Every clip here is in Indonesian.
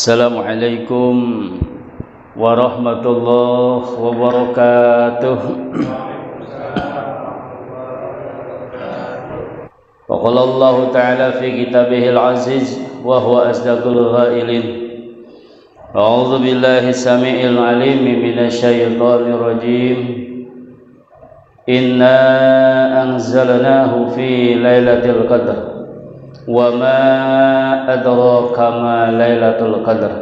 Assalamualaikum warahmatullahi wabarakatuh. Wa qala Allah ta'ala fi kitabihil aziz wa huwa asdaqul ghailin. A'udzu billahi samii'il 'aliim minasyaitonir rajiim. Inna anzalnahu fi lailatul qadr. Wa ma adraka ma lailatul qadr.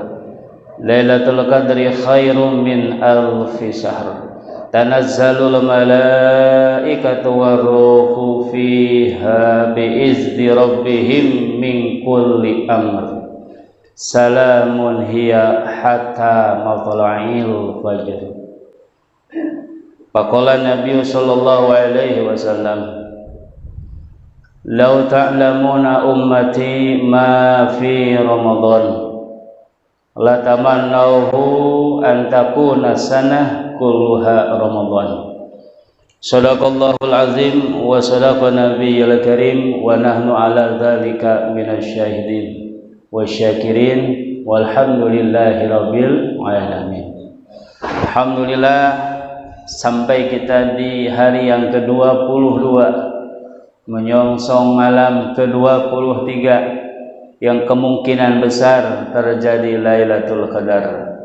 Lailatul qadri khairum min alfi syahr. Tanazzalul malaikatu waruhu fiha biizni rabbihim min kulli amr. Salamun hiya hatta matla'il fajr. Faqala Nabi sallallahu alaihi wasallam, "Lau ta'lamuna ummati ma fi Ramadan la tamannauhu an takuna sanah kulluha Ramadan." Shadaqallahul azim wa sadaqa nabiyyul karim wa nahnu ala dzalika minasyahidin wasyakirin walhamdulillahi rabbil alamin. Alhamdulillah, sampai kita di hari yang ke-22 menyongsong malam ke-23 yang kemungkinan besar terjadi Lailatul Qadar.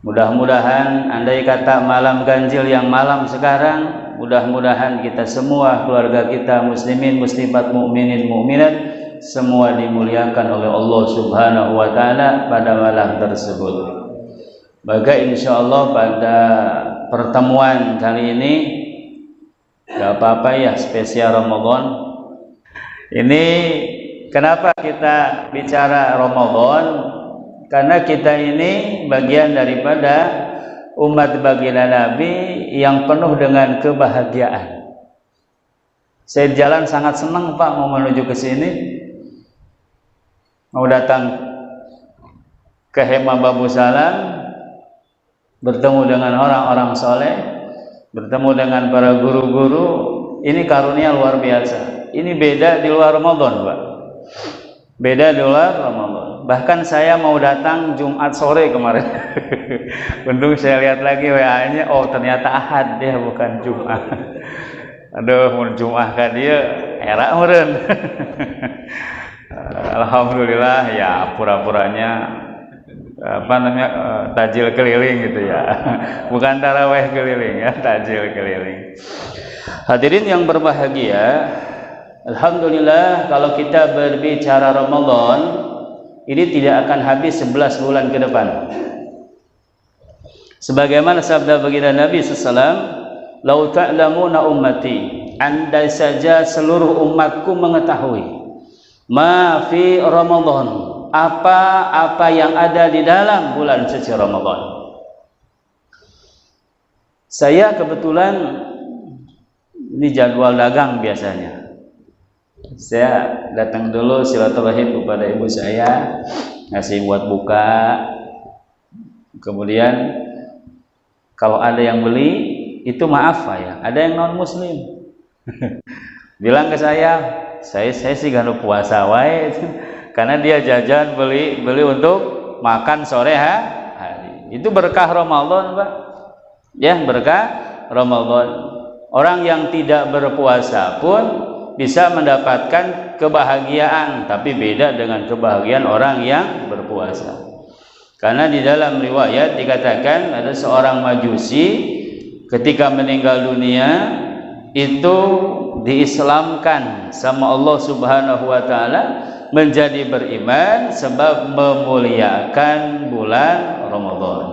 Mudah-mudahan andai kata malam ganjil yang malam sekarang, mudah-mudahan kita semua, keluarga kita, muslimin, muslimat, mukminin, mukminat, semua dimuliakan oleh Allah Subhanahu wa taala pada malam tersebut. Maka insyaallah pada pertemuan kali ini, gak apa-apa ya, spesial Ramadan. Ini kenapa kita bicara Ramadan? Karena kita ini bagian daripada umat baginda Nabi yang penuh dengan kebahagiaan. Saya jalan sangat senang Pak, mau menuju ke sini, mau datang ke Hema Babu Salam, bertemu dengan orang-orang soleh, bertemu dengan para guru-guru. Ini karunia luar biasa. Ini beda di luar Ramadan, Pak. Beda di luar Ramadan. Bahkan saya mau datang Jumat sore kemarin. Untung saya lihat lagi WA-nya, oh ternyata Ahad dia, bukan Jumat. Aduh, mau Jumat kan dia era meureun. Alhamdulillah ya, pura-puranya apa namanya, tajil keliling gitu ya. Bukan taraweh keliling ya, tajil keliling. Hadirin yang berbahagia, alhamdulillah kalau kita berbicara Ramadan ini tidak akan habis 11 bulan ke depan. Sebagaimana sabda baginda Nabi sallallahu, "Lau ta'lamuna ummati", andai saja seluruh umatku mengetahui, ma fi Ramadan, apa-apa yang ada di dalam bulan suci Ramadan. Saya kebetulan ini jadwal dagang biasanya. Saya datang dulu silaturahim kepada ibu saya, ngasih buat buka. Kemudian kalau ada yang beli itu maaf ya, ada yang non muslim. Bilang ke saya sih gak puasa wae. Karena dia jajan beli untuk makan sore hari. Itu berkah Ramadan, Pak. Ya, berkah Ramadan. Orang yang tidak berpuasa pun bisa mendapatkan kebahagiaan, tapi beda dengan kebahagiaan orang yang berpuasa. Karena di dalam riwayat dikatakan ada seorang Majusi ketika meninggal dunia itu diislamkan sama Allah Subhanahu wa taala menjadi beriman sebab memuliakan bulan Ramadan.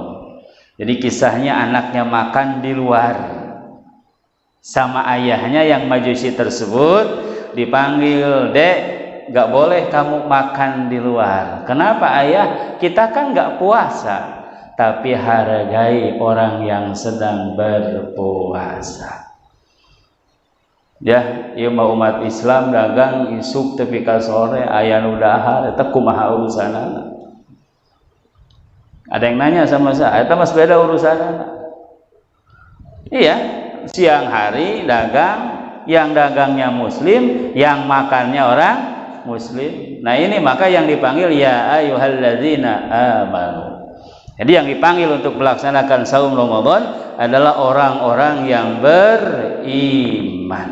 Jadi kisahnya anaknya makan di luar, sama ayahnya yang Majusi tersebut dipanggil, "Dek, gak boleh kamu makan di luar." "Kenapa ayah? Kita kan gak puasa." "Tapi hargai orang yang sedang berpuasa." Ya, ieu mah umat Islam dagang isuk tepi ka sore aya nu dahar, eta kumaha urusanana? Ada yang nanya sama saya, eta mas beda urusanana. Iya, siang hari dagang, yang dagangnya muslim, yang makannya orang muslim. Nah ini maka yang dipanggil ya ayyuhalladzina amanu. Jadi yang dipanggil untuk melaksanakan saum Ramadan adalah orang-orang yang beriman.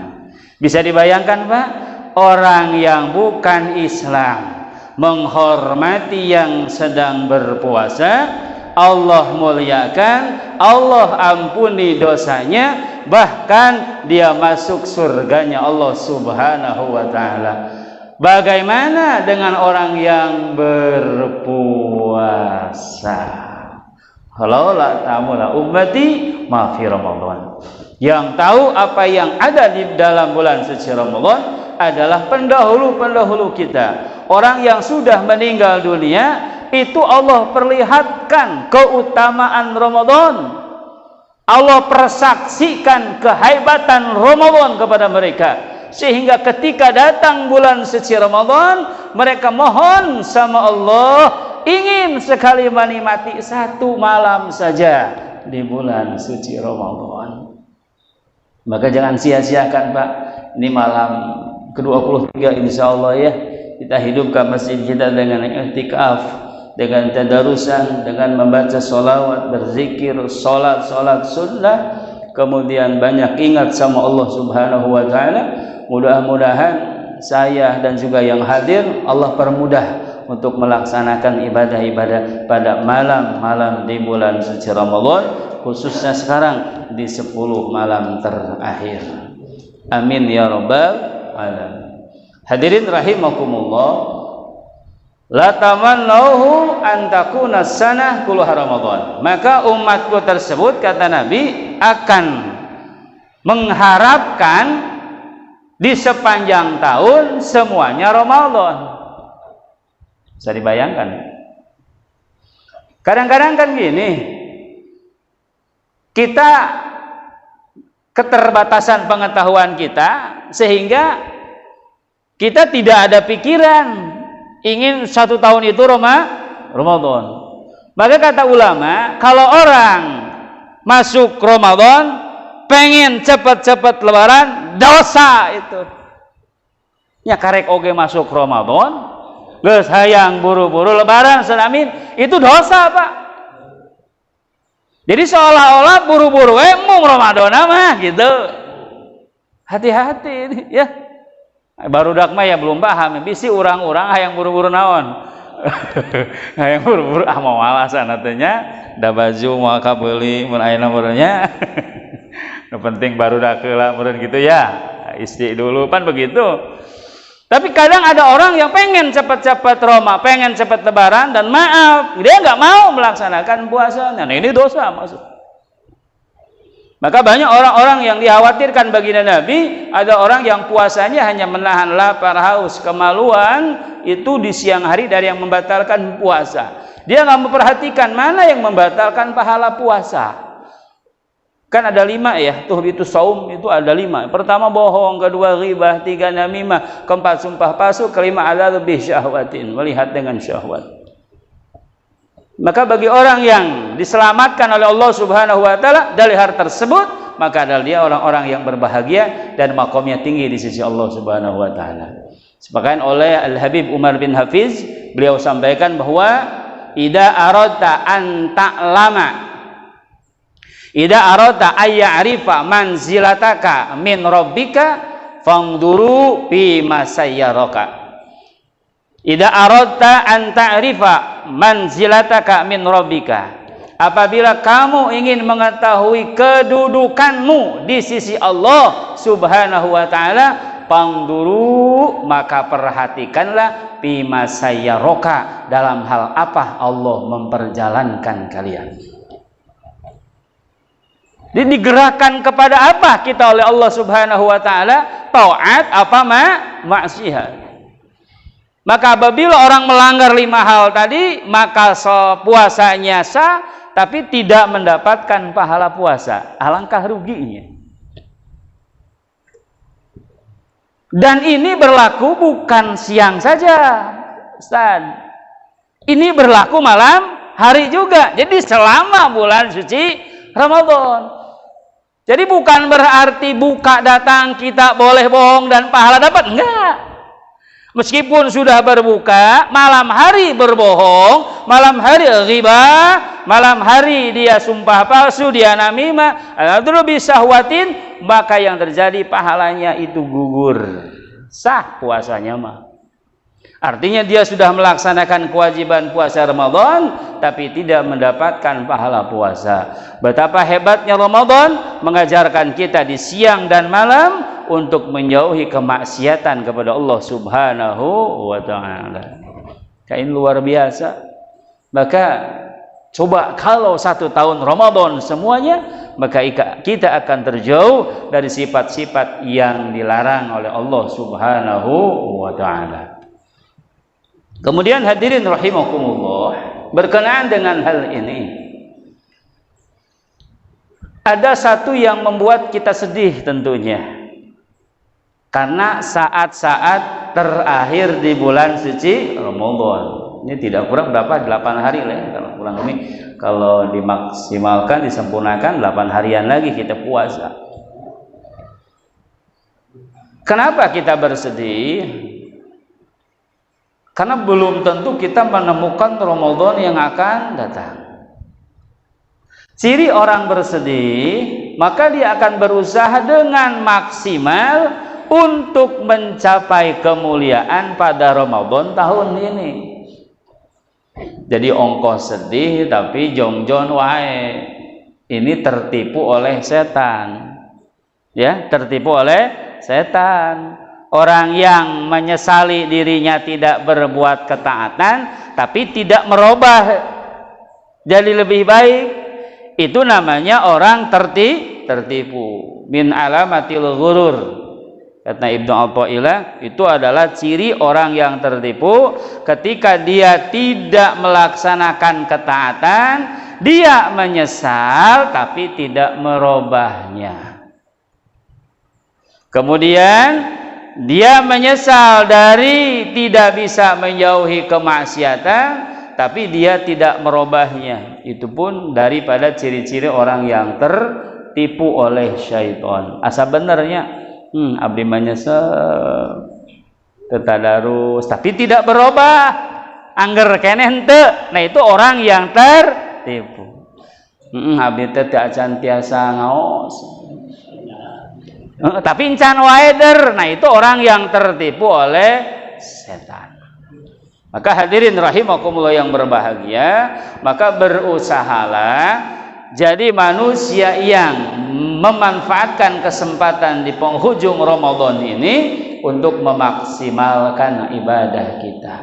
Bisa dibayangkan Pak, orang yang bukan Islam menghormati yang sedang berpuasa, Allah muliakan, Allah ampuni dosanya, bahkan dia masuk surganya Allah Subhanahu wa taala. Bagaimana dengan orang yang berpuasa? Halaula ta'amula ummati ma fi Ramadan. Yang tahu apa yang ada di dalam bulan suci Ramadan adalah pendahulu-pendahulu kita. Orang yang sudah meninggal dunia, itu Allah perlihatkan keutamaan Ramadan. Allah persaksikan kehebatan Ramadan kepada mereka, sehingga ketika datang bulan suci Ramadan, mereka mohon sama Allah ingin sekali menikmati satu malam saja di bulan suci Ramadan. Maka jangan sia-siakan Pak, ini malam ke-23 insya Allah ya, kita hidupkan masjid kita dengan i'tikaf, dengan tadarusan, dengan membaca sholawat, berzikir, sholat sunnah, kemudian banyak ingat sama Allah Subhanahu wa ta'ala. Mudah-mudahan saya dan juga yang hadir Allah permudah untuk melaksanakan ibadah-ibadah pada malam-malam di bulan suci Ramadan, khususnya sekarang di 10 malam terakhir. Amin ya rabbal alamin. Hadirin rahimakumullah, la tamannahu an takuna sanah kulluha Ramadan. Maka umatku tersebut, kata Nabi, akan mengharapkan di sepanjang tahun semuanya Ramadan. Bisa dibayangkan? Kadang-kadang kan gini, kita keterbatasan pengetahuan kita sehingga kita tidak ada pikiran ingin 1 tahun itu Ramadan. Maka kata ulama, kalau orang masuk Ramadan pengen cepat-cepat lebaran, dosa itu. Ya karek oge masuk Ramadan, geus hayang buru-buru lebaran sanamin, itu dosa Pak. Jadi seolah-olah buru-buru mung Ramadan mah gitu. Hati-hati ini ya. Barudak mah ya belum paham, bisi urang-urang hayang buru-buru naon. Hayang buru-buru mau alasan atunya, da baju moal kabeuli mun aya nomornya. Nu penting barudak heula meureun gitu ya. Isti dulu pan begitu. Tapi kadang ada orang yang pengen cepat-cepat Roma, pengen cepat lebaran, dan maaf, dia nggak mau melaksanakan puasanya. Nah ini dosa maksud. Maka banyak orang-orang yang dikhawatirkan baginda Nabi, ada orang yang puasanya hanya menahan lapar, haus, kemaluan, itu di siang hari dari yang membatalkan puasa. Dia nggak memperhatikan mana yang membatalkan pahala puasa. Kan ada 5 ya, tuh itu saum itu ada 5. Pertama bohong, kedua ghibah, 3 namimah, keempat sumpah palsu, kelima ada lebih syahwatin, melihat dengan syahwat. Maka bagi orang yang diselamatkan oleh Allah Subhanahu wa taala dari hal tersebut, maka adalah dia orang-orang yang berbahagia dan makomnya tinggi di sisi Allah Subhanahu wa taala. Sebagaimana oleh Al-Habib Umar bin Hafiz, beliau sampaikan bahwa idza aradta an ta'lama, idza aradta ayya'rifa manzilataka min rabbika fangduru fi masayyaraka. Idza aradta an ta'rifa manzilataka min rabbika, apabila kamu ingin mengetahui kedudukanmu di sisi Allah Subhanahu wa taala, fangduru, maka perhatikanlah fi masayyaraka, dalam hal apa Allah memperjalankan kalian. Jadi digerakkan kepada apa kita oleh Allah Subhanahu wa taala? Taat apa maksiat. Maka apabila orang melanggar 5 hal tadi, maka puasanya sah tapi tidak mendapatkan pahala puasa. Alangkah ruginya. Dan ini berlaku bukan siang saja, Ustaz. Ini berlaku malam hari juga. Jadi selama bulan suci Ramadan. Jadi bukan berarti buka datang kita boleh bohong dan pahala dapat, enggak. Meskipun sudah berbuka, malam hari berbohong, malam hari ghibah, malam hari dia sumpah palsu, dia namimah, adlu bisahwatin, maka yang terjadi pahalanya itu gugur. Sah puasanya mah. Artinya dia sudah melaksanakan kewajiban puasa Ramadan tapi tidak mendapatkan pahala puasa. Betapa hebatnya Ramadan mengajarkan kita di siang dan malam untuk menjauhi kemaksiatan kepada Allah Subhanahu wa taala. Kain luar biasa. Maka coba kalau 1 tahun Ramadan semuanya, maka kita akan terjauh dari sifat-sifat yang dilarang oleh Allah Subhanahu wa taala. Kemudian hadirin rahimakumullah, berkenaan dengan hal ini, ada satu yang membuat kita sedih tentunya. Karena saat-saat terakhir di bulan suci Ramadan, ini tidak kurang berapa, 8 hari lah ya, kalau kurang ini, kalau dimaksimalkan, disempurnakan 8 harian lagi kita puasa. Kenapa kita bersedih? Karena belum tentu kita menemukan Ramadan yang akan datang. Ciri orang bersedih, maka dia akan berusaha dengan maksimal untuk mencapai kemuliaan pada Ramadan tahun ini. Jadi ongkos sedih tapi jongjon wae. Ini tertipu oleh setan. Ya, tertipu oleh setan. Orang yang menyesali dirinya tidak berbuat ketaatan tapi tidak merubah jadi lebih baik, itu namanya orang tertipu. Min alamatil ghurur, kata Ibnu Athaillah, itu adalah ciri orang yang tertipu. Ketika dia tidak melaksanakan ketaatan, dia menyesal tapi tidak merubahnya. Kemudian dia menyesal dari tidak bisa menjauhi kemaksiatan, tapi dia tidak merubahnya. Itu pun daripada ciri-ciri orang yang tertipu oleh syaitan. Asa benernya, abdi menyesal, tetadarus, tapi tidak berubah. Angger keneh henteu. Nah itu orang yang tertipu. Abdi teh teu acan tiasa ngaos. Tapi encan wae der. Nah itu orang yang tertipu oleh setan. Maka hadirin rahimakumullah yang berbahagia, maka berusahalah jadi manusia yang memanfaatkan kesempatan di penghujung Ramadan ini untuk memaksimalkan ibadah kita.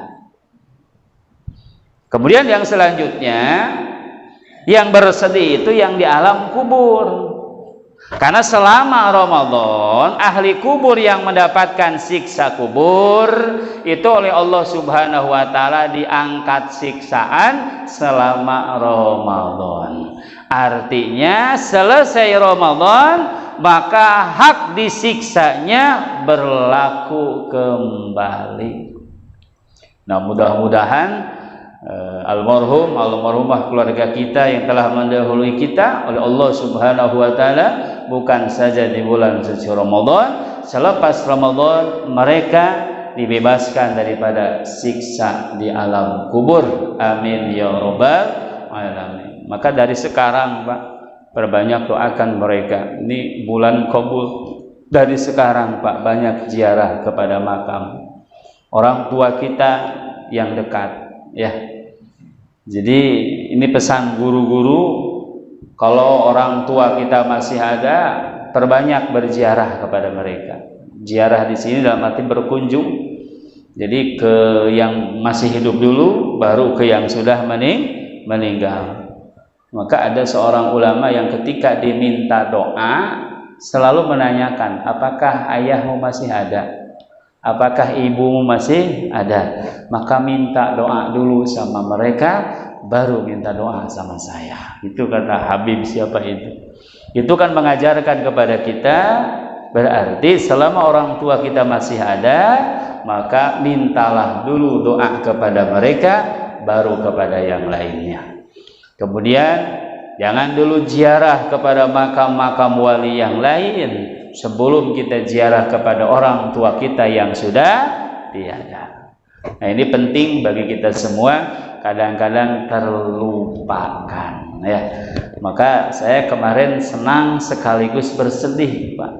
Kemudian yang selanjutnya, yang bersedih itu yang di alam kubur. Karena selama Ramadan, ahli kubur yang mendapatkan siksa kubur itu oleh Allah Subhanahu wa taala diangkat siksaan selama Ramadan. Artinya selesai Ramadan, maka hak disiksanya berlaku kembali. Nah, mudah-mudahan almarhumah keluarga kita yang telah mendahului kita oleh Allah Subhanahu wa taala bukan saja di bulan suci Ramadan, selepas Ramadan mereka dibebaskan daripada siksa di alam kubur. Amin ya rabbal alamin. Maka dari sekarang Pak, perbanyak doakan mereka. Ini bulan qabul. Dari sekarang Pak, banyak ziarah kepada makam orang tua kita yang dekat ya. Jadi ini pesan guru-guru, kalau orang tua kita masih ada, perbanyak berziarah kepada mereka. Ziarah di sini dalam arti berkunjung. Jadi ke yang masih hidup dulu, baru ke yang sudah meninggal. Maka ada seorang ulama yang ketika diminta doa selalu menanyakan, apakah ayahmu masih ada? Apakah ibumu masih ada? Maka minta doa dulu sama mereka, baru minta doa sama saya. Itu kata Habib siapa itu. Itu kan mengajarkan kepada kita, berarti selama orang tua kita masih ada, maka mintalah dulu doa kepada mereka, baru kepada yang lainnya. Kemudian jangan dulu ziarah kepada makam-makam wali yang lain sebelum kita ziarah kepada orang tua kita yang sudah tiada. Nah, ini penting bagi kita semua, kadang-kadang terlupakan ya. Maka saya kemarin senang sekaligus bersedih, Pak,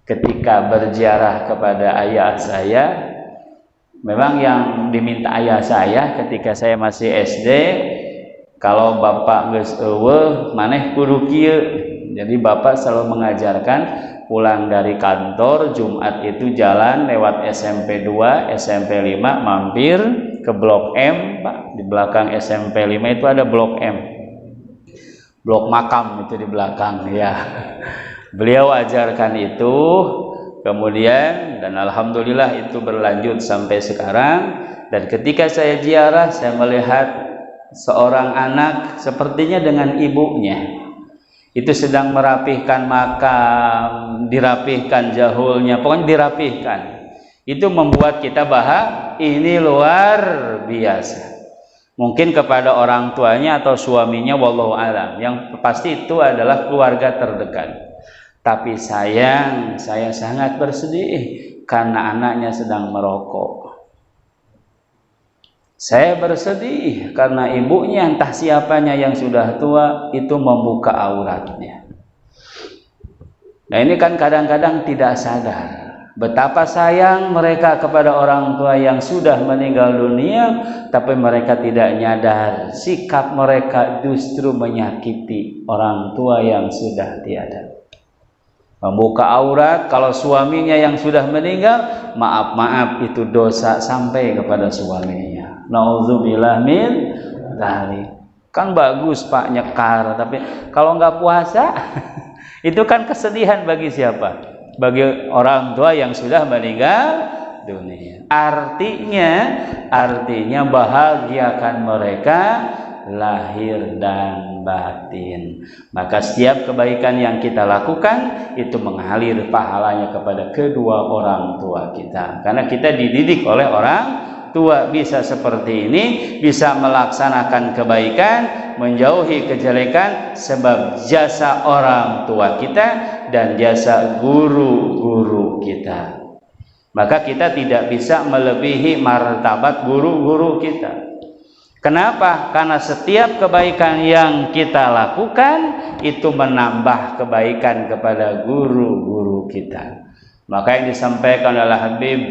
ketika berziarah kepada ayah saya. Memang yang diminta ayah saya ketika saya masih SD, kalau bapak geus eueuh maneh kudu kieu. Jadi bapak selalu mengajarkan pulang dari kantor Jumat itu jalan lewat SMP 2, SMP 5 mampir ke Blok M, Pak. Di belakang SMP 5 itu ada Blok M. Blok makam itu di belakang ya. Beliau ajarkan itu. Kemudian dan alhamdulillah itu berlanjut sampai sekarang. Dan ketika saya ziarah, saya melihat seorang anak sepertinya dengan ibunya itu sedang merapihkan makam, dirapihkan jahulnya, pokoknya dirapihkan. Itu membuat kita bahagia. Ini luar biasa. Mungkin kepada orang tuanya atau suaminya, wallahu alam, yang pasti itu adalah keluarga terdekat. Tapi sayang, saya sangat bersedih karena anaknya sedang merokok. Saya bersedih karena ibunya, entah siapanya yang sudah tua, itu membuka auratnya. Nah, ini kan kadang-kadang tidak sadar betapa sayang mereka kepada orang tua yang sudah meninggal dunia, tapi mereka tidak nyadar sikap mereka justru menyakiti orang tua yang sudah tiada. Membuka aurat kalau suaminya yang sudah meninggal, maaf itu dosa sampai kepada suaminya. Nauzubillah min dzalik. Kan bagus Pak nyekar, tapi kalau nggak puasa itu kan kesedihan bagi siapa? Bagi orang tua yang sudah meninggal dunia. Artinya bahagiakan mereka lahir dan batin. Maka setiap kebaikan yang kita lakukan itu mengalir pahalanya kepada kedua orang tua kita. Karena kita dididik oleh orang tua bisa seperti ini, bisa melaksanakan kebaikan, menjauhi kejelekan sebab jasa orang tua kita dan jasa guru-guru kita. Maka kita tidak bisa melebihi martabat guru-guru kita. Kenapa? Karena setiap kebaikan yang kita lakukan itu menambah kebaikan kepada guru-guru kita. Maka yang disampaikan oleh Habib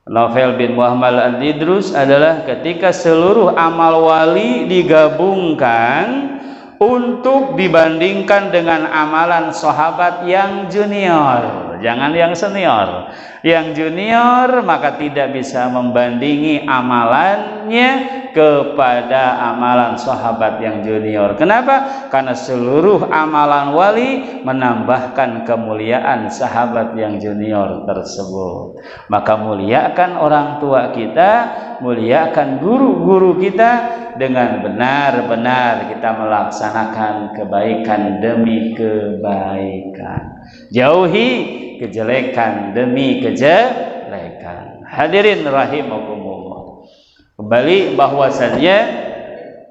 Novel bin Muhammad Al-Idrus adalah ketika seluruh amal wali digabungkan untuk dibandingkan dengan amalan sahabat yang junior, jangan yang senior. Yang junior maka tidak bisa membandingi amalannya kepada amalan sahabat yang junior. Kenapa? Karena seluruh amalan wali menambahkan kemuliaan sahabat yang junior tersebut. Maka muliakan orang tua kita, muliakan guru-guru kita, dengan benar-benar kita melaksanakan kebaikan demi kebaikan. Jauhi kejelekan demi kejelekan. Hadirin rahimakumullah. Kembali bahwasannya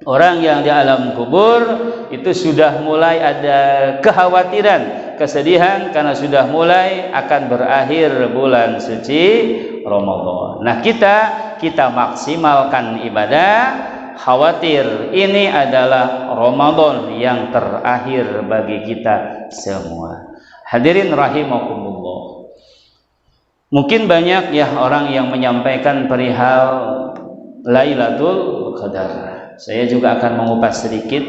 orang yang di alam kubur itu sudah mulai ada kekhawatiran, kesedihan karena sudah mulai akan berakhir bulan suci Ramadan. Nah, kita maksimalkan ibadah, khawatir ini adalah Ramadan yang terakhir bagi kita semua. Hadirin rahimakumullah. Mungkin banyak ya orang yang menyampaikan perihal Lailatul Qadar. Saya juga akan mengupas sedikit.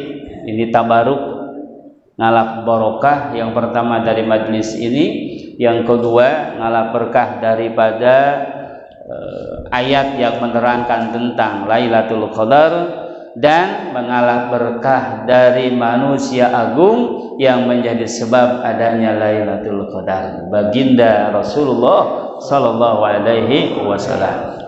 Ini tabaruk ngalap barokah. Yang pertama dari majelis ini, yang kedua ngalap berkah daripada ayat yang menerangkan tentang Lailatul Qadar, dan mengalah berkah dari manusia agung yang menjadi sebab adanya Lailatul Qadar, baginda Rasulullah sallallahu alaihi wasallam.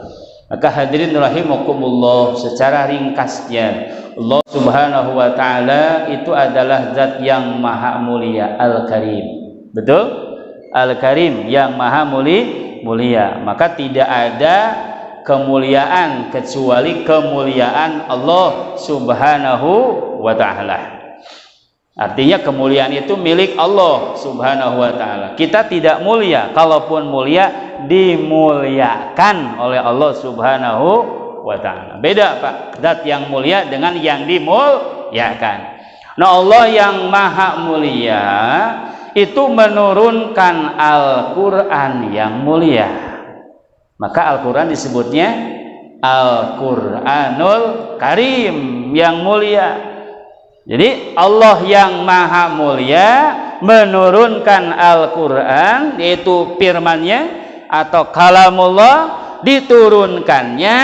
Maka hadirin rahimakumullah, secara ringkasnya Allah Subhanahu wa taala itu adalah zat yang maha mulia, Al-Karim. Betul? Al-Karim, yang maha mulia. Maka tidak ada kemuliaan kecuali kemuliaan Allah Subhanahu wa taala. Artinya kemuliaan itu milik Allah Subhanahu wa taala. Kita tidak mulia, kalaupun mulia dimuliakan oleh Allah Subhanahu wa taala. Beda Pak, zat yang mulia dengan yang dimuliakan. Nah, Allah yang maha mulia itu menurunkan Al-Qur'an yang mulia. Maka Al-Qur'an disebutnya Al-Qur'anul Karim, yang mulia. Jadi Allah yang maha mulia menurunkan Al-Quran, yaitu firman-Nya atau kalamullah, diturunkannya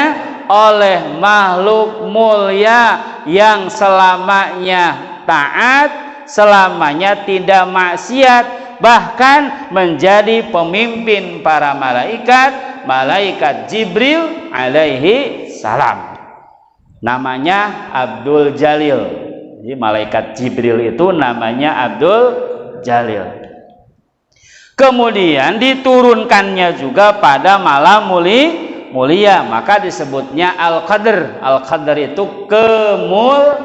oleh makhluk mulia yang selamanya taat, selamanya tidak maksiat, bahkan menjadi pemimpin para malaikat, malaikat Jibril alaihi salam. Namanya Abdul Jalil. Jadi malaikat Jibril itu namanya Abdul Jalil. Kemudian diturunkannya juga pada malam mulia, maka disebutnya Al-Qadr. Al-Qadr itu kemuliaan.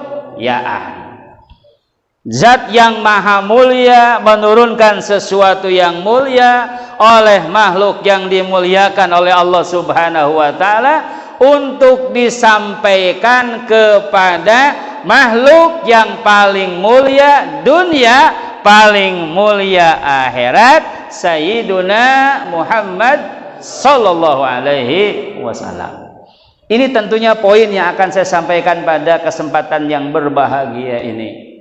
Zat yang maha mulia menurunkan sesuatu yang mulia oleh makhluk yang dimuliakan oleh Allah Subhanahu wa taala untuk disampaikan kepada makhluk yang paling mulia dunia, paling mulia akhirat, Sayyiduna Muhammad sallallahu alaihi wasallam. Ini tentunya poin yang akan saya sampaikan pada kesempatan yang berbahagia ini.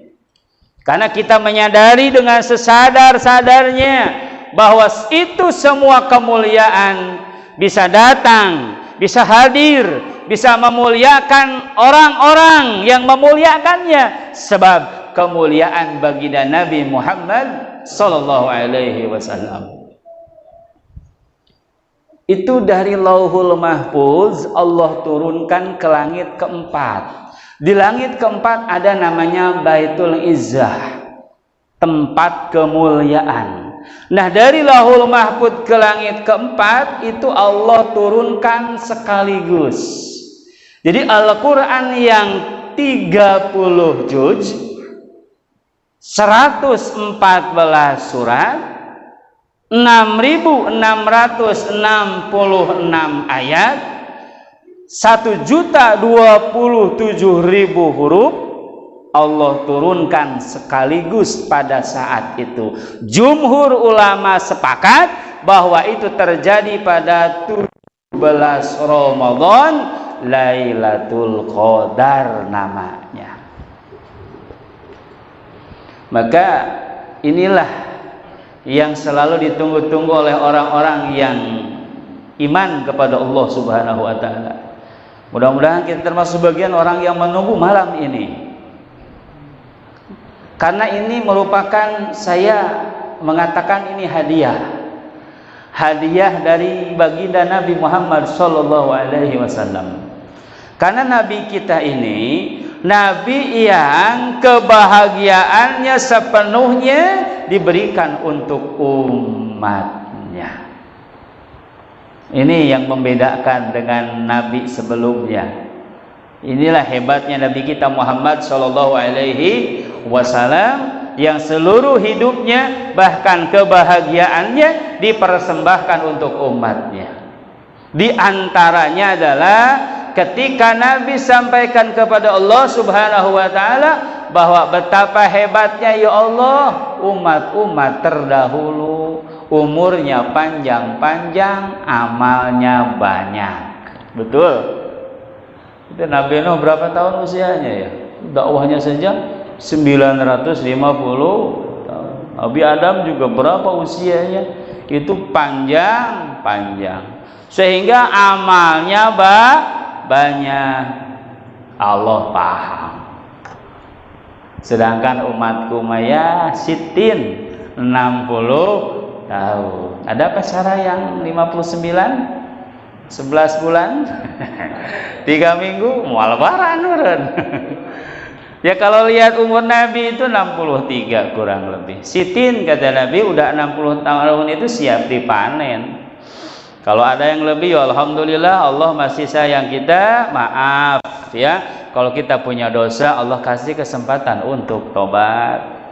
Karena kita menyadari dengan sesadar-sadarnya bahwa itu semua kemuliaan bisa datang, bisa hadir, bisa memuliakan orang-orang yang memuliakannya, sebab kemuliaan baginda Nabi Muhammad sallallahu alaihi wasallam. Itu dari Lauhul Mahfuz Allah turunkan ke langit keempat. Di langit keempat ada namanya Baitul Izzah, tempat kemuliaan. Nah, dari Lauhul Mahfuz ke langit keempat itu Allah turunkan sekaligus. Jadi Al-Quran yang 30 juz, 114 surat, 6.666 ayat, 1.027.000 huruf, Allah turunkan sekaligus pada saat itu. Jumhur ulama sepakat bahwa itu terjadi pada 17 Ramadan, Lailatul Qadar namanya. Maka inilah yang selalu ditunggu-tunggu oleh orang-orang yang iman kepada Allah Subhanahu wa taala. Mudah-mudahan kita termasuk bagian orang yang menunggu malam ini. Karena ini merupakan, saya mengatakan ini hadiah dari baginda Nabi Muhammad sallallahu alaihi wasallam. Karena Nabi kita ini Nabi yang kebahagiaannya sepenuhnya diberikan untuk umatnya. Ini yang membedakan dengan Nabi sebelumnya. Inilah hebatnya Nabi kita Muhammad sallallahu alaihi wasallam yang seluruh hidupnya bahkan kebahagiaannya dipersembahkan untuk umatnya. Di antaranya adalah ketika Nabi sampaikan kepada Allah Subhanahu wa taala bahwa betapa hebatnya ya Allah umat-umat terdahulu, umurnya panjang-panjang, amalnya banyak. Betul? Itu Nabi Nuh berapa tahun usianya ya? Dakwahnya saja 950 tahun. Nabi Adam juga berapa usianya? Itu panjang-panjang. Sehingga amalnya banyak. Allah paham. Sedangkan umatku maya sitin 60 tahun. Ada apa Sarah yang 59? 11 bulan 3 minggu mau lebaran urun. Ya kalau lihat umur Nabi itu 63 kurang lebih. Sitin kata Nabi udah 60 tahun itu siap dipanen. Kalau ada yang lebih ya alhamdulillah, Allah masih sayang kita, maaf ya. Kalau kita punya dosa Allah kasih kesempatan untuk tobat.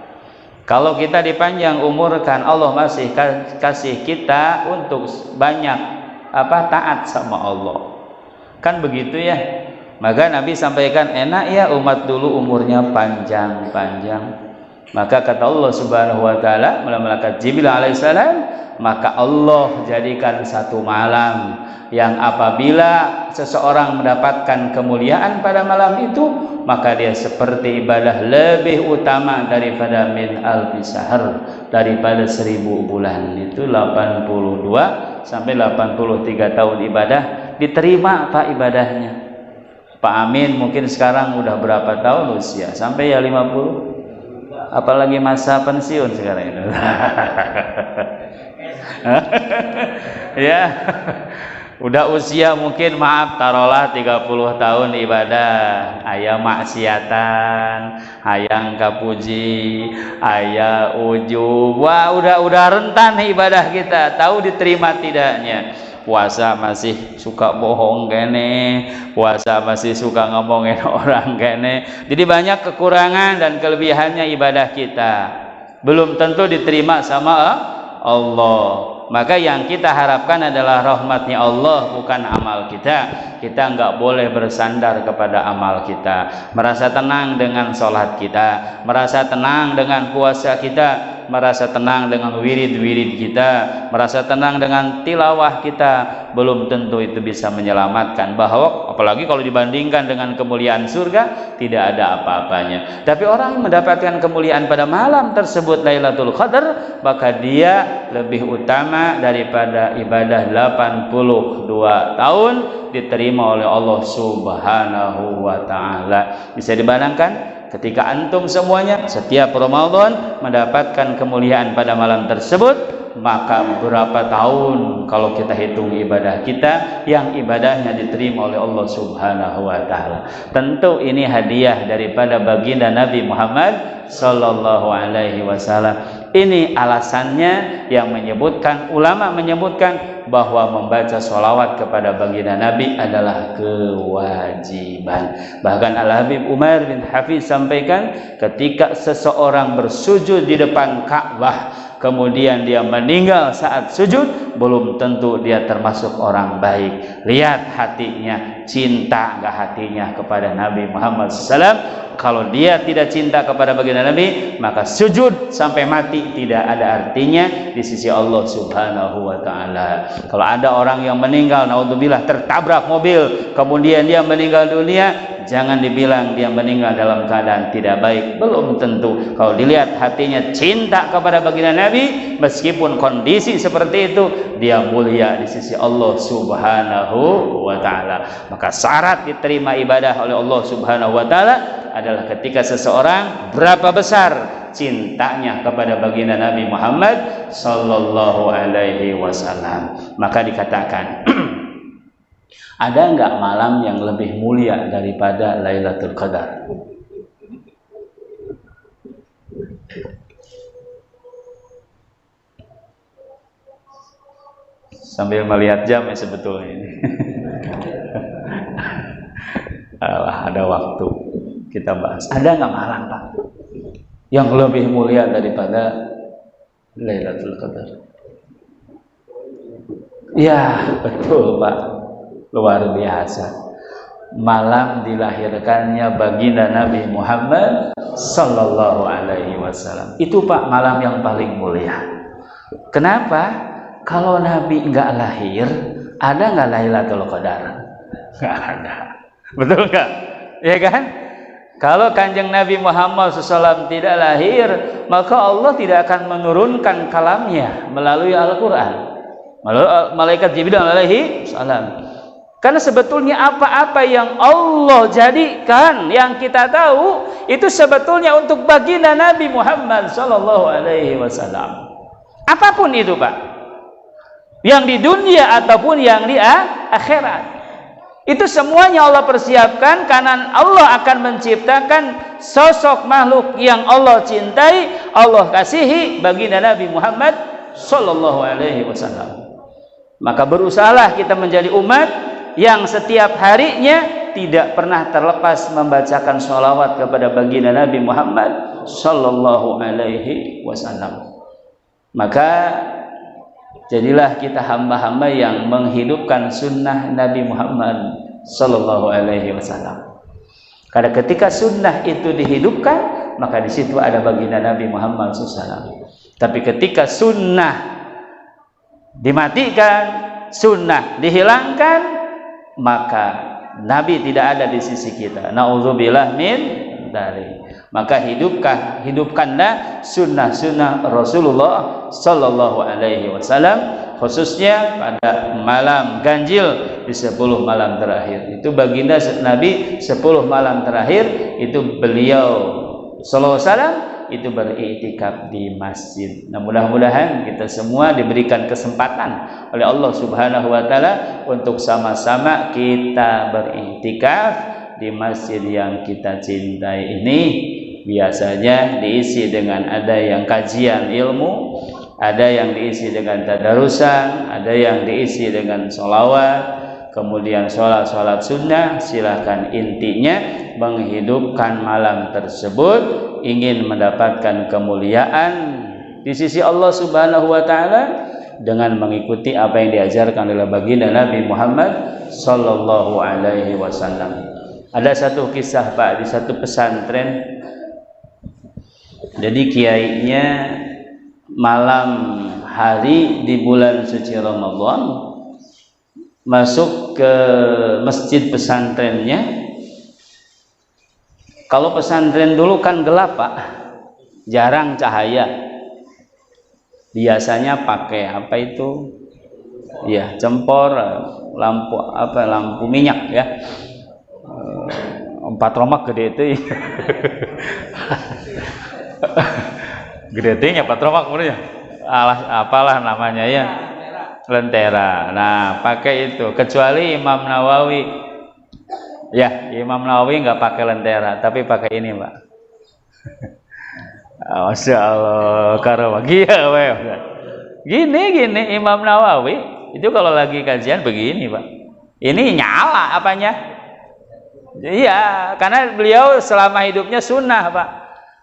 Kalau kita dipanjang umurkan, Allah masih kasih kita untuk banyak taat sama Allah. Kan begitu ya. Maka Nabi sampaikan, enak ya umat dulu umurnya panjang-panjang. Maka kata Allah Subhanahu wa taala melalui malaikat Jibril alaihissalam, maka Allah jadikan satu malam yang apabila seseorang mendapatkan kemuliaan pada malam itu, maka dia seperti ibadah lebih utama daripada min alfi syahr, daripada 1000 bulan. Itu 82 sampai 83 tahun ibadah diterima Pak ibadahnya. Pak Amin mungkin sekarang udah berapa tahun usia? Sampai ya 50? Apalagi masa pensiun sekarang itu. Ya. Udah usia mungkin maaf taruhlah 30 tahun ibadah, aya maksiatan, hayang kapuji, aya ujub. Wah, udah rentan ibadah kita, tahu diterima tidaknya. Puasa masih suka bohong kene, puasa masih suka ngomongin orang kene. Jadi banyak kekurangan dan kelebihannya ibadah kita. Belum tentu diterima sama Allah. Maka yang kita harapkan adalah rahmatnya Allah, bukan amal kita. Kita enggak boleh bersandar kepada amal kita. Merasa tenang dengan sholat kita, merasa tenang dengan puasa kita, merasa tenang dengan wirid-wirid kita, merasa tenang dengan tilawah kita. Belum tentu itu bisa menyelamatkan. Bahwa apalagi kalau dibandingkan dengan kemuliaan surga, tidak ada apa-apanya. Tapi orang yang mendapatkan kemuliaan pada malam tersebut Lailatul Qadar, maka dia lebih utama daripada ibadah 82 tahun diterima oleh Allah Subhanahu wa taala. Bisa dibayangkan ketika antum semuanya setiap Ramadan mendapatkan kemuliaan pada malam tersebut, maka berapa tahun kalau kita hitung ibadah kita yang ibadahnya diterima oleh Allah Subhanahu wa taala. Tentu ini hadiah daripada baginda Nabi Muhammad sallallahu alaihi wasallam. Ini alasannya yang menyebutkan, ulama menyebutkan bahwa membaca sholawat kepada baginda Nabi adalah kewajiban. Bahkan Al-Habib Umar bin Hafiz sampaikan, ketika seseorang bersujud di depan Ka'bah kemudian dia meninggal saat sujud, belum tentu dia termasuk orang baik. Lihat hatinya, cinta enggak hatinya kepada Nabi Muhammad SAW. Kalau dia tidak cinta kepada baginda Nabi, maka sujud sampai mati tidak ada artinya di sisi Allah Subhanahu wa taala. Kalau ada orang yang meninggal, naudzubillah, tertabrak mobil, kemudian dia meninggal dunia, jangan dibilang dia meninggal dalam keadaan tidak baik. Belum tentu. Kalau dilihat hatinya cinta kepada baginda Nabi, meskipun kondisi seperti itu, dia mulia di sisi Allah Subhanahu wa taala. Maka syarat diterima ibadah oleh Allah Subhanahu wa taala adalah ketika seseorang berapa besar cintanya kepada baginda Nabi Muhammad sallallahu alaihi wasallam. Maka dikatakan ada enggak malam yang lebih mulia daripada Lailatul Qadar? Sambil melihat jam ya sebetulnya ini. Ada waktu kita bahas. Ada enggak malam, Pak, yang lebih mulia daripada Lailatul Qadar? Ya, betul, Pak. Luar biasa. Malam dilahirkannya baginda Nabi Muhammad sallallahu alaihi wasallam. Itu, Pak, malam yang paling mulia. Kenapa? Kalau Nabi enggak lahir, ada enggak Lailatul Qadar? Enggak ada. Betul enggak? Ya kan? Kalau kanjeng Nabi Muhammad SAW tidak lahir, maka Allah tidak akan menurunkan kalamnya melalui Al-Quran, melalui malaikat Jibril alaihi salam. Karena sebetulnya apa-apa yang Allah jadikan, yang kita tahu, itu sebetulnya untuk baginda Nabi Muhammad sallallahu alaihi wasallam. Apapun itu, Pak, yang di dunia ataupun yang di akhirat, itu semuanya Allah persiapkan karena Allah akan menciptakan sosok makhluk yang Allah cintai, Allah kasihi, baginda Nabi Muhammad sallallahu alaihi wasallam. Maka berusahalah kita menjadi umat yang setiap harinya tidak pernah terlepas membacakan sholawat kepada baginda Nabi Muhammad sallallahu alaihi wasallam. Maka jadilah kita hamba-hamba yang menghidupkan sunnah Nabi Muhammad sallallahu alaihi wasallam. Karena ketika sunnah itu dihidupkan, maka di situ ada baginda Nabi Muhammad SAW. Tapi ketika sunnah dimatikan, sunnah dihilangkan, maka Nabi tidak ada di sisi kita. Nauzubillah min dzalik. Maka hidupkanlah sunnah-sunnah Rasulullah sallallahu alaihi wasallam, khususnya pada malam ganjil di 10 malam terakhir. Itu baginda Nabi 10 malam terakhir itu beliau sallallahu alaihi wasallam itu beriktikaf di masjid. Nah, mudah-mudahan kita semua diberikan kesempatan oleh Allah Subhanahu wa taala untuk sama-sama kita beriktikaf di masjid yang kita cintai ini. Biasanya diisi dengan ada yang kajian ilmu, ada yang diisi dengan tadarusan, ada yang diisi dengan sholawat, kemudian sholat sunnah. Silahkan, intinya menghidupkan malam tersebut, ingin mendapatkan kemuliaan di sisi Allah Subhanahu wa taala dengan mengikuti apa yang diajarkan oleh baginda Nabi Muhammad sallallahu alaihi wasallam. Ada satu kisah, Pak, di satu pesantren. Jadi kiainya malam hari di bulan suci Ramadan masuk ke masjid pesantrennya. Kalau pesantren dulu kan gelap, Pak, jarang cahaya. Biasanya pakai apa itu? Ya, cempor, lampu minyak ya. 4 romak gede itu. Gede tingnya 4 romak kemudian. Apalah namanya ya? Lentera. Nah, pakai itu. Kecuali Imam Nawawi. Ya, Imam Nawawi nggak pakai lentera, tapi pakai ini, Pak. Masya Allah, karawagia, gini Imam Nawawi itu kalau lagi kajian begini, Pak. Ini nyala apanya? Iya, karena beliau selama hidupnya sunnah, Pak.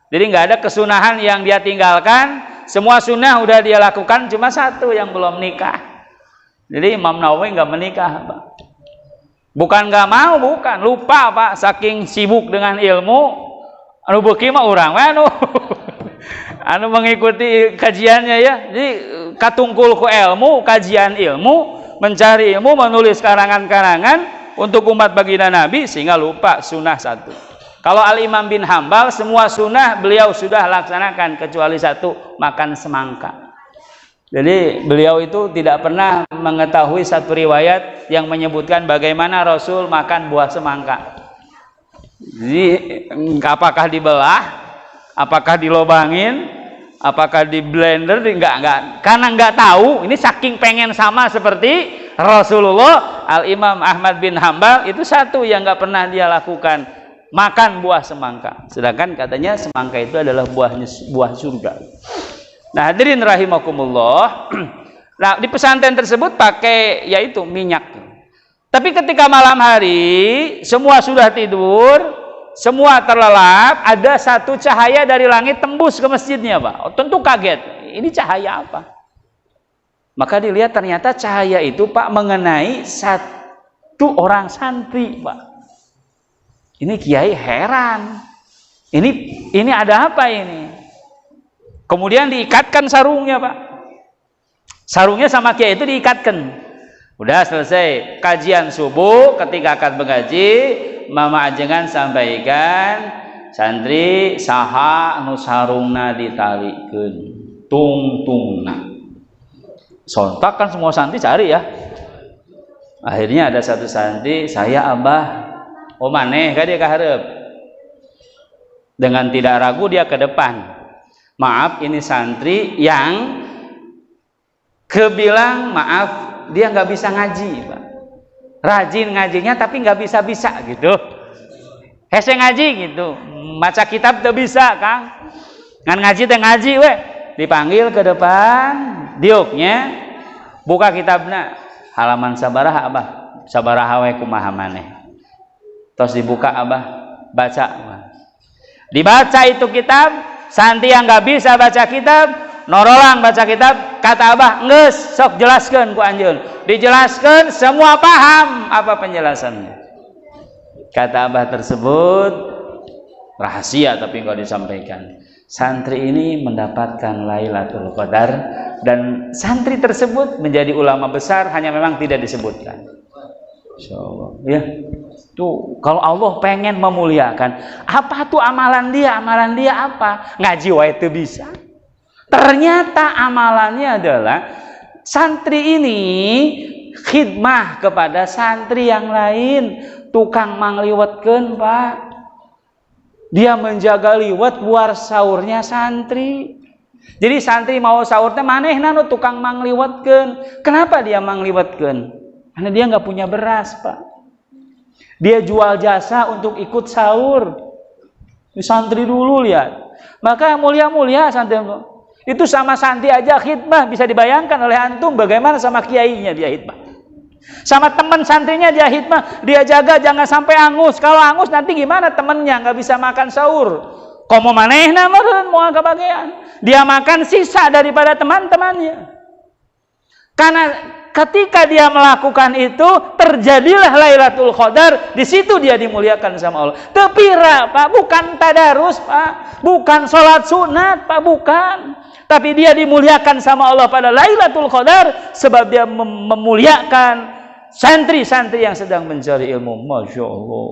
Jadi nggak ada kesunahan yang dia tinggalkan. Semua sunnah udah dia lakukan, cuma satu yang belum nikah. Jadi Imam Nawawi nggak menikah, Pak. Bukan nggak mau, bukan lupa, Pak. Saking sibuk dengan ilmu, anu beuki mah urang anu mengikuti kajiannya ya. Jadi katungkul ku ilmu, kajian ilmu, mencari ilmu, menulis karangan-karangan untuk umat baginda Nabi, sehingga lupa sunnah satu. Kalau Al-Imam bin Hambal, semua sunnah beliau sudah laksanakan kecuali satu, makan semangka. Jadi beliau itu tidak pernah mengetahui satu riwayat yang menyebutkan bagaimana Rasul makan buah semangka. Jadi apakah dibelah, apakah dilobangin, apakah di blender, enggak. Karena enggak tahu, ini saking pengen sama seperti Rasulullah, Al-Imam Ahmad bin Hambal itu satu yang enggak pernah dia lakukan, makan buah semangka. Sedangkan katanya semangka itu adalah buah surga. Nah, hadirin rahimakumullah. Nah, di pesantren tersebut pakai yaitu minyak. Tapi ketika malam hari semua sudah tidur, semua terlelap, ada satu cahaya dari langit tembus ke masjidnya, Pak. Oh, tentu kaget. Ini cahaya apa? Maka dilihat ternyata cahaya itu, Pak, mengenai satu orang santri, Pak. Ini kiai heran. Ini ada apa ini? Kemudian diikatkan sarungnya, Pak. Sarungnya sama kiai itu diikatkan. Udah selesai kajian subuh, ketika akan mengaji, mama ajengan sampaikan, santri saha anu sarungna ditalikeun, tungtungna. Sontak kan semua santri cari ya. Akhirnya ada satu santri, saya Abah, oh maneh ka dia ka hareup. Dengan tidak ragu dia ke depan. Maaf, ini santri yang kebilang maaf, dia nggak bisa ngaji, Pak. Rajin ngajinya tapi nggak bisa gitu. Hese ngaji gitu, baca kitab tuh bisa, Kang. Ngan ngaji teh ngaji, we. Dipanggil ke depan, diuknya, buka kitabna, halaman sabaraha Abah, sabaraha we kumaha maneh. Terus dibuka Abah, baca. Dibaca itu kitab. santri yang nggak bisa baca kitab, norolang baca kitab, kata Abah, nges, sok jelaskan ku anjeun. Dijelaskan, semua paham apa penjelasannya. Kata Abah tersebut rahasia tapi nggak disampaikan. Santri ini mendapatkan Lailatul Qadar dan santri tersebut menjadi ulama besar, hanya memang tidak disebutkan. Insyaallah ya. Tuh kalau Allah pengen memuliakan, apa tuh amalan dia? Amalan dia apa? Ngaji wae teu bisa. Ternyata amalannya adalah santri ini khidmah kepada santri yang lain, tukang mangliwetkeun, Pak. Dia menjaga liwet buat sahurnya santri. Jadi santri mau sahurnya manehna nu tukang mangliwetkeun. Kenapa dia mangliwetkeun? Karena dia nggak punya beras, Pak. Dia jual jasa untuk ikut sahur. Ini santri dulu lihat. Maka mulia-mulia santri itu sama santri aja khidmah, bisa dibayangkan oleh antum bagaimana sama kiainya dia khidmah. Sama teman santrinya dia khidmah, dia jaga jangan sampai angus. Kalau angus nanti gimana temennya nggak bisa makan sahur. Komo manehna meureun moal kebagian. Dia makan sisa daripada teman-temannya. Karena ketika dia melakukan itu terjadilah Lailatul Qadar, di situ dia dimuliakan sama Allah. Tepira, Pak, bukan tadarus, Pak, bukan sholat sunat, Pak, bukan. Tapi dia dimuliakan sama Allah pada Lailatul Qadar sebab dia memuliakan santri-santri yang sedang mencari ilmu. Masya Allah.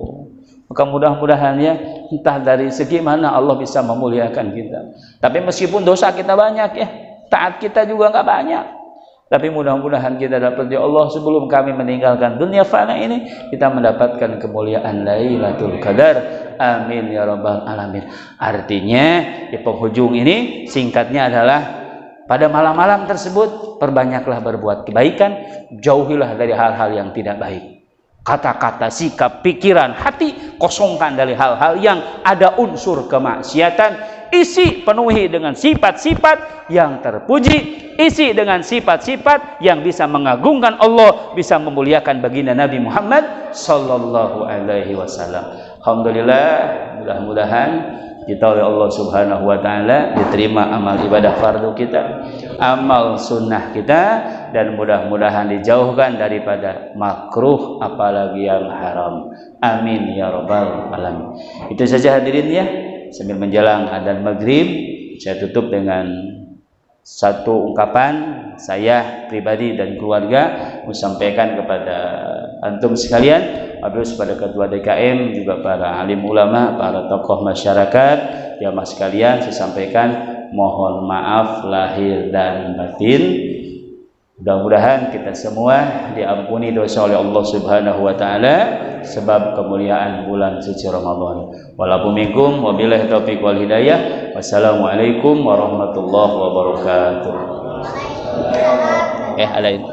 Maka mudah-mudahan ya, entah dari segi mana Allah bisa memuliakan kita. Tapi meskipun dosa kita banyak ya, taat kita juga nggak banyak. Tapi mudah-mudahan kita dapat ya Allah sebelum kami meninggalkan dunia fana ini, kita mendapatkan kemuliaan Lailatul Qadar. Amin ya rabbal alamin. Artinya di penghujung ini singkatnya adalah pada malam-malam tersebut perbanyaklah berbuat kebaikan, jauhilah dari hal-hal yang tidak baik. Kata-kata, sikap, pikiran, hati kosongkan dari hal-hal yang ada unsur kemaksiatan. Isi penuhi dengan sifat-sifat yang terpuji, isi dengan sifat-sifat yang bisa mengagungkan Allah, bisa memuliakan baginda Nabi Muhammad sallallahu alaihi wasallam. Alhamdulillah, mudah-mudahan kita oleh Allah Subhanahu wa taala diterima amal ibadah fardu kita, amal sunnah kita, dan mudah-mudahan dijauhkan daripada makruh apalagi yang haram. Amin ya rabbal alamin. Itu saja hadirin ya. Sambil menjelang adzan maghrib, saya tutup dengan satu ungkapan saya pribadi dan keluarga menyampaikan kepada antum sekalian, habis pada ketua DKM, juga para alim ulama, para tokoh masyarakat, jamaah sekalian, saya sampaikan mohon maaf lahir dan batin. Mudah-mudahan kita semua diampuni dosa oleh Allah Subhanahu wa taala sebab kemuliaan bulan suci Ramadan. Walaupun minkum wabillahi taufiq wal hidayah. Wassalamualaikum warahmatullahi wabarakatuh. Ada ini.